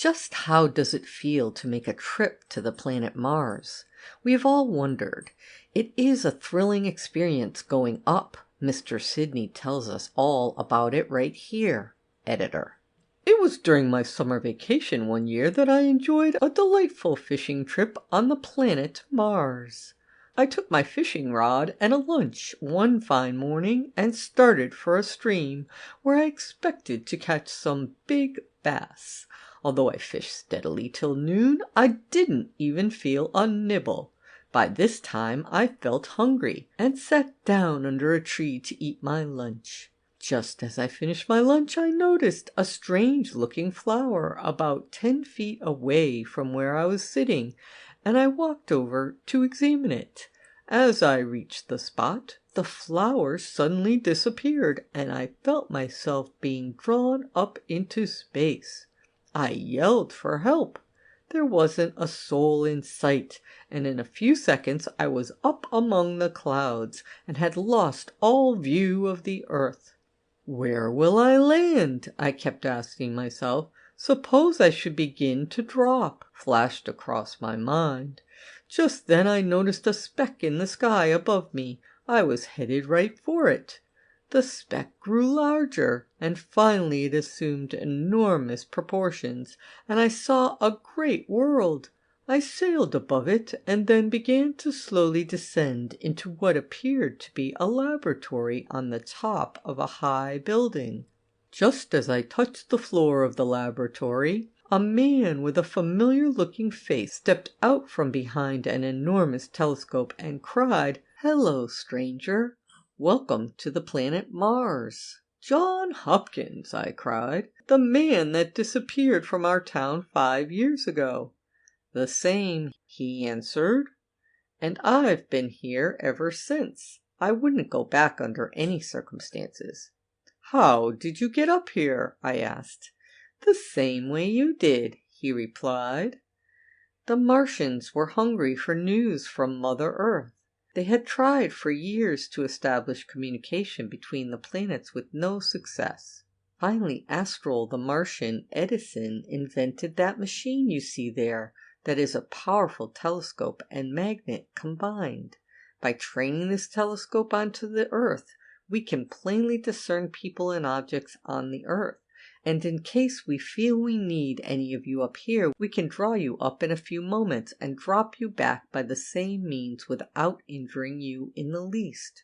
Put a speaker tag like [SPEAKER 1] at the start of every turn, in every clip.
[SPEAKER 1] Just how does it feel to make a trip to the planet Mars? We have all wondered. It is a thrilling experience going up. Mr. Sidney tells us all about it right here. Editor. It was during my summer vacation one year that I enjoyed a delightful fishing trip on the planet Mars. I took my fishing rod and a lunch one fine morning and started for a stream where I expected to catch some big bass. Although I fished steadily till noon, I didn't even feel a nibble. By this time I felt hungry and sat down under a tree to eat my lunch. Just as I finished my lunch, I noticed a strange-looking flower about 10 feet away from where I was sitting, and I walked over to examine it. As I reached the spot, the flower suddenly disappeared, and I felt myself being drawn up into space. I yelled for help. There wasn't a soul in sight, and in a few seconds I was up among the clouds and had lost all view of the earth. Where will I land? I kept asking myself. Suppose I should begin to drop, flashed across my mind. Just then I noticed a speck in the sky above me. I was headed right for it. The speck grew larger, and finally it assumed enormous proportions, and I saw a great world. I sailed above it and then began to slowly descend into what appeared to be a laboratory on the top of a high building. Just as I touched the floor of the laboratory, a man with a familiar-looking face stepped out from behind an enormous telescope and cried, "Hello, stranger. Welcome to the planet Mars." "John Hopkins," I cried, "the man that disappeared from our town 5 years ago." "The same," he answered, "and I've been here ever since. I wouldn't go back under any circumstances." "How did you get up here?" I asked. "The same way you did," he replied. The Martians were hungry for news from Mother Earth. They had tried for years to establish communication between the planets with no success. Finally, Astral, the Martian Edison, invented that machine you see there, that is a powerful telescope and magnet combined. By training this telescope onto the Earth, we can plainly discern people and objects on the Earth, and in case we feel we need any of you up here, we can draw you up in a few moments and drop you back by the same means without injuring you in the least.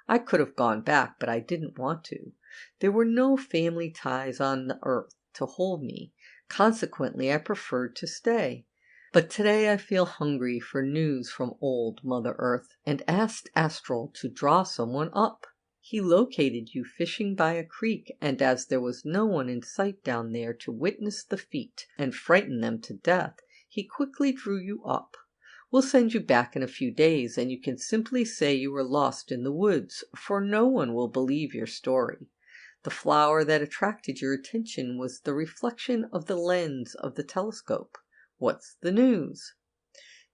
[SPEAKER 1] I could have gone back, but I didn't want to. There were no family ties on the Earth to hold me. Consequently, I preferred to stay. But today I feel hungry for news from old Mother Earth, and asked Astral to draw someone up. He located you fishing by a creek, and as there was no one in sight down there to witness the feat and frighten them to death, he quickly drew you up. We'll send you back in a few days, and you can simply say you were lost in the woods, for no one will believe your story. The flower that attracted your attention was the reflection of the lens of the telescope. What's the news?"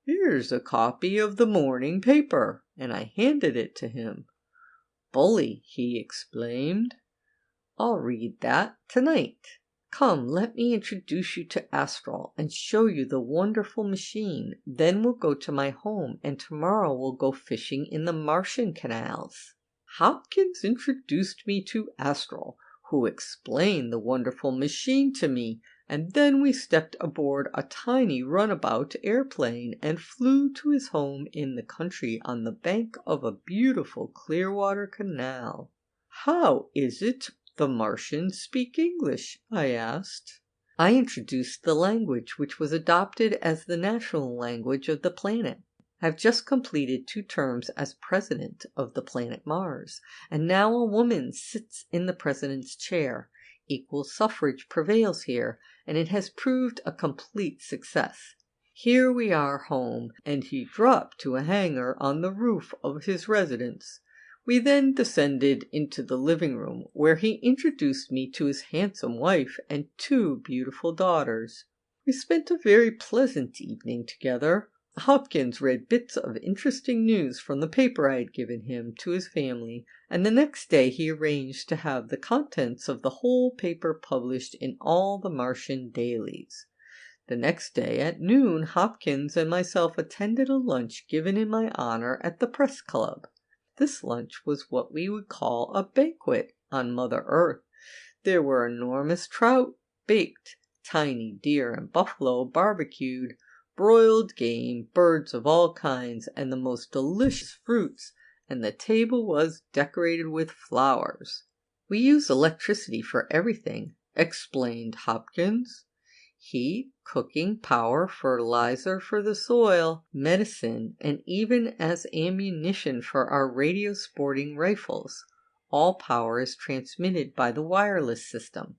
[SPEAKER 1] "Here's a copy of the morning paper," and I handed it to him. "Bully," he exclaimed. "I'll read that tonight. Come, let me introduce you to Astral and show you the wonderful machine. Then we'll go to my home, and tomorrow we'll go fishing in the Martian canals." Hopkins introduced me to Astral, who explained the wonderful machine to me, and then we stepped aboard a tiny runabout airplane and flew to his home in the country on the bank of a beautiful Clearwater Canal. "How is it the Martians speak English?" I asked. I introduced the language which was adopted as the national language of the planet. I've just completed 2 terms as president of the planet Mars, and now a woman sits in the president's chair. Equal suffrage prevails here, and it has proved a complete success. Here we are home, and he dropped to a hangar on the roof of his residence. We then descended into the living room, where he introduced me to his handsome wife and 2 beautiful daughters. We spent a very pleasant evening together. Hopkins read bits of interesting news from the paper I had given him to his family, and the next day he arranged to have the contents of the whole paper published in all the Martian dailies. The next day at noon, Hopkins and myself attended a lunch given in my honor at the Press Club. This lunch was what we would call a banquet on Mother Earth. There were enormous trout baked, tiny deer and buffalo barbecued, broiled game, birds of all kinds, and the most delicious fruits, and the table was decorated with flowers. We use electricity for everything, explained Hopkins. Heat, cooking, power, fertilizer for the soil, medicine, and even as ammunition for our radio sporting rifles. All power is transmitted by the wireless system.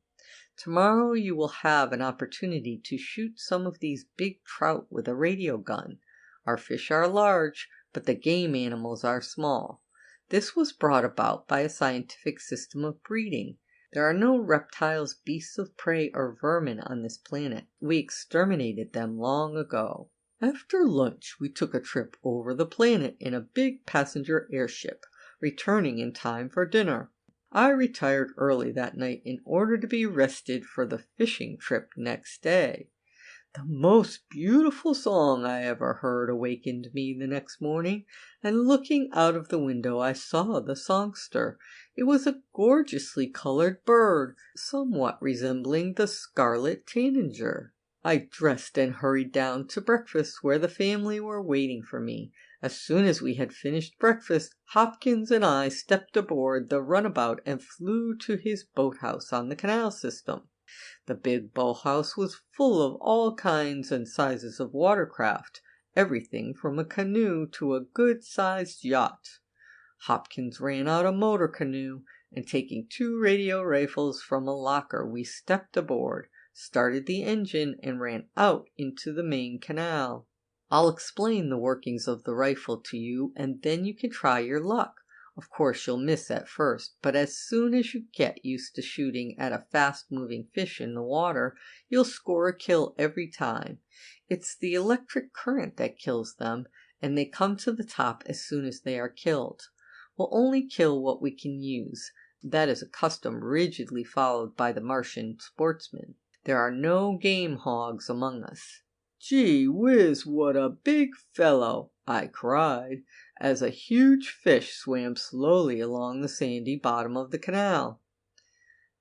[SPEAKER 1] Tomorrow you will have an opportunity to shoot some of these big trout with a radio gun. Our fish are large, but the game animals are small. This was brought about by a scientific system of breeding. There are no reptiles, beasts of prey, or vermin on this planet. We exterminated them long ago. After lunch, we took a trip over the planet in a big passenger airship, returning in time for dinner. I retired early that night in order to be rested for the fishing trip next day. The most beautiful song I ever heard awakened me the next morning, and looking out of the window I saw the songster. It was a gorgeously colored bird, somewhat resembling the scarlet tanager. I dressed and hurried down to breakfast where the family were waiting for me. As soon as we had finished breakfast, Hopkins and I stepped aboard the runabout and flew to his boathouse on the canal system. The big boathouse was full of all kinds and sizes of watercraft, everything from a canoe to a good-sized yacht. Hopkins ran out a motor canoe, and taking 2 radio rifles from a locker, we stepped aboard, started the engine, and ran out into the main canal. I'll explain the workings of the rifle to you, and then you can try your luck. Of course you'll miss at first, but as soon as you get used to shooting at a fast-moving fish in the water, you'll score a kill every time. It's the electric current that kills them, and they come to the top as soon as they are killed. We'll only kill what we can use. That is a custom rigidly followed by the Martian sportsmen. There are no game hogs among us. "Gee whiz, what a big fellow!" I cried, as a huge fish swam slowly along the sandy bottom of the canal.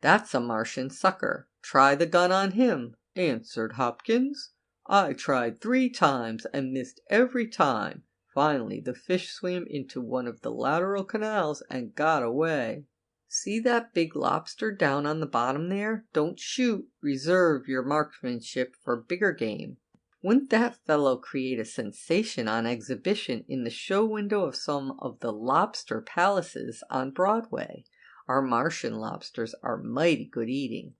[SPEAKER 1] "That's a Martian sucker. Try the gun on him," answered Hopkins. I tried 3 times and missed every time. Finally, the fish swam into one of the lateral canals and got away. "See that big lobster down on the bottom there? Don't shoot. Reserve your marksmanship for bigger game." Wouldn't that fellow create a sensation on exhibition in the show window of some of the lobster palaces on Broadway? Our Martian lobsters are mighty good eating.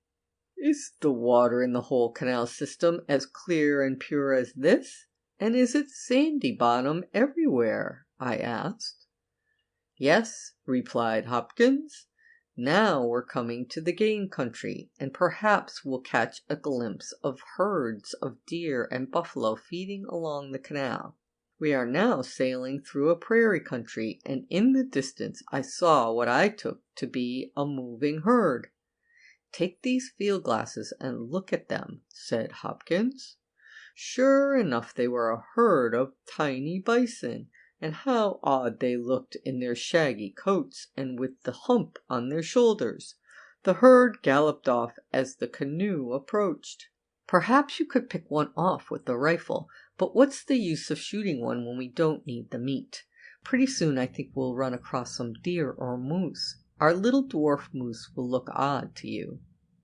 [SPEAKER 1] "Is the water in the whole canal system as clear and pure as this? And is it sandy bottom everywhere?" I asked. "Yes," replied Hopkins. "Now we're coming to the game country, and perhaps we'll catch a glimpse of herds of deer and buffalo feeding along the canal. We are now sailing through a prairie country, and in the distance I saw what I took to be a moving herd." "Take these field glasses and look at them," said Hopkins. Sure enough, they were a herd of tiny bison, and how odd they looked in their shaggy coats and with the hump on their shoulders. The herd galloped off as the canoe approached. "Perhaps you could pick one off with the rifle, but what's the use of shooting one when we don't need the meat? Pretty soon I think we'll run across some deer or moose. Our little dwarf moose will look odd to you."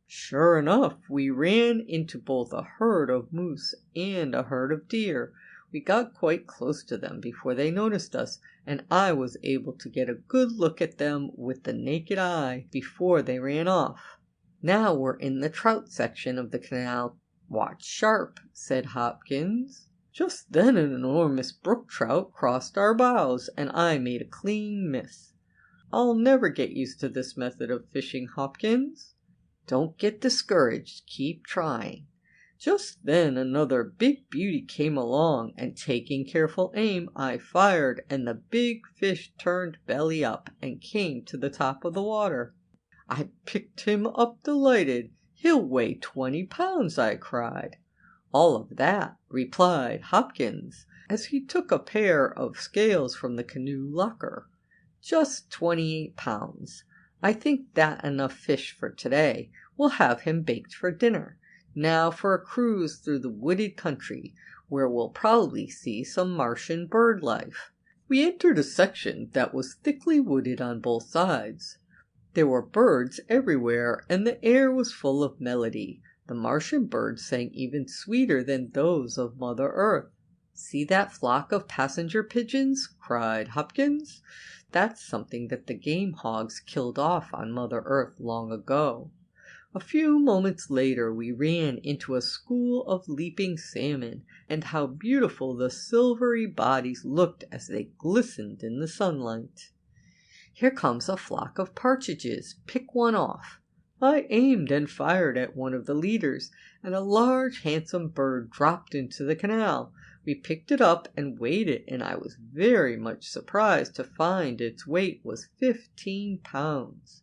[SPEAKER 1] Sure enough, we ran into both a herd of moose and a herd of deer. We got quite close to them before they noticed us, and I was able to get a good look at them with the naked eye before they ran off. "Now we're in the trout section of the canal. Watch sharp," said Hopkins. Just then an enormous brook trout crossed our bows, and I made a clean miss. "I'll never get used to this method of fishing, Hopkins." "Don't get discouraged. Keep trying." Just then another big beauty came along, and taking careful aim, I fired, and the big fish turned belly up and came to the top of the water. I picked him up delighted. "He'll weigh 20 pounds," I cried. "All of that," replied Hopkins, as he took a pair of scales from the canoe locker. "Just 28 pounds. I think that enough fish for today. We'll have him baked for dinner. Now for a cruise through the wooded country, where we'll probably see some Martian bird life." We entered a section that was thickly wooded on both sides. There were birds everywhere, and the air was full of melody. The Martian birds sang even sweeter than those of Mother Earth. "See that flock of passenger pigeons?" cried Hopkins. "That's something that the game hogs killed off on Mother Earth long ago." A few moments later we ran into a school of leaping salmon, and how beautiful the silvery bodies looked as they glistened in the sunlight. "Here comes a flock of partridges. Pick one off." I aimed and fired at one of the leaders, and a large handsome bird dropped into the canal. We picked it up and weighed it, and I was very much surprised to find its weight was 15 pounds.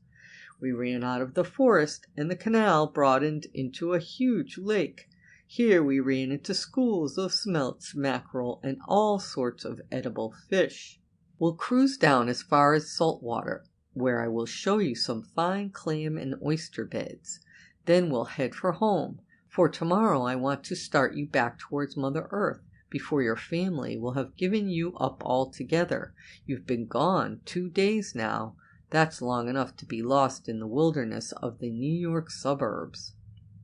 [SPEAKER 1] We ran out of the forest, and the canal broadened into a huge lake. Here we ran into schools of smelts, mackerel, and all sorts of edible fish. We'll cruise down as far as saltwater, where I will show you some fine clam and oyster beds. Then we'll head for home, for tomorrow I want to start you back towards Mother Earth before your family will have given you up altogether. You've been gone 2 days now. That's long enough to be lost in the wilderness of the New York suburbs.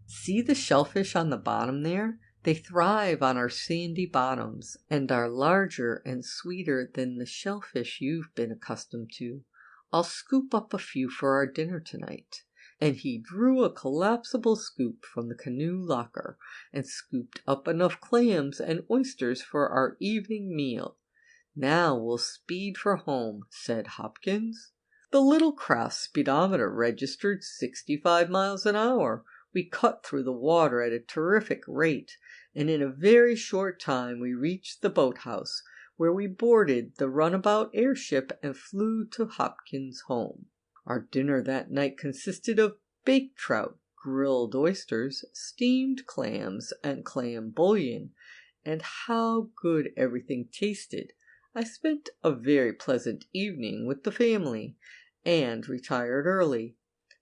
[SPEAKER 1] See the shellfish on the bottom there? They thrive on our sandy bottoms, and are larger and sweeter than the shellfish you've been accustomed to. I'll scoop up a few for our dinner tonight." And he drew a collapsible scoop from the canoe locker, and scooped up enough clams and oysters for our evening meal. "Now we'll speed for home," said Hopkins. The little craft's speedometer registered 65 miles an hour. We cut through the water at a terrific rate, and in a very short time we reached the boathouse, where we boarded the runabout airship and flew to Hopkins' home. Our dinner that night consisted of baked trout, grilled oysters, steamed clams, and clam bouillon, and how good everything tasted! I spent a very pleasant evening with the family, and retired early.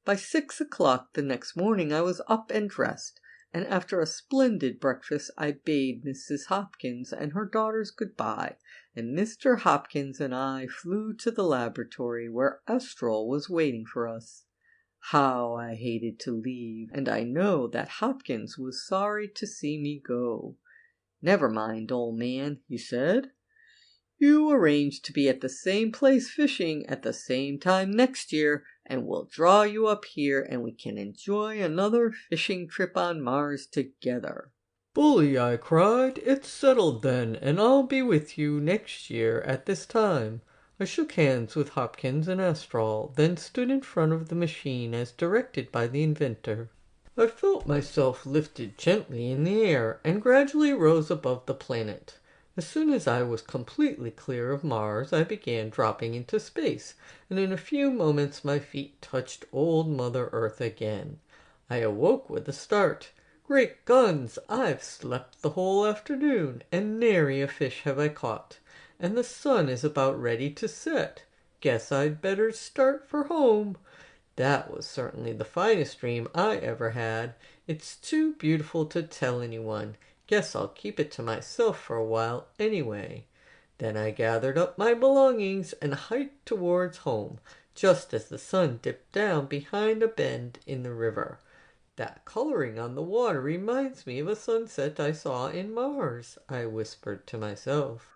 [SPEAKER 1] By 6 o'clock the next morning I was up and dressed, and after a splendid breakfast I bade Mrs. Hopkins and her daughters good-bye, and Mr. Hopkins and I flew to the laboratory where Estrol was waiting for us. How I hated to leave, and I know that Hopkins was sorry to see me go. "Never mind, old man," he said. "You arranged to be at the same place fishing at the same time next year, and we'll draw you up here and we can enjoy another fishing trip on Mars together." "Bully!" I cried. "It's settled then, and I'll be with you next year at this time." I shook hands with Hopkins and Astral, then stood in front of the machine as directed by the inventor. I felt myself lifted gently in the air, and gradually rose above the planet. As soon as I was completely clear of Mars, I began dropping into space, and in a few moments my feet touched old Mother Earth again. I awoke with a start. Great guns! I've slept the whole afternoon, and nary a fish have I caught, and the sun is about ready to set. Guess I'd better start for home. That was certainly the finest dream I ever had. It's too beautiful to tell anyone. Guess I'll keep it to myself for a while anyway. Then I gathered up my belongings and hiked towards home, just as the sun dipped down behind a bend in the river. "That coloring on the water reminds me of a sunset I saw in Mars," I whispered to myself.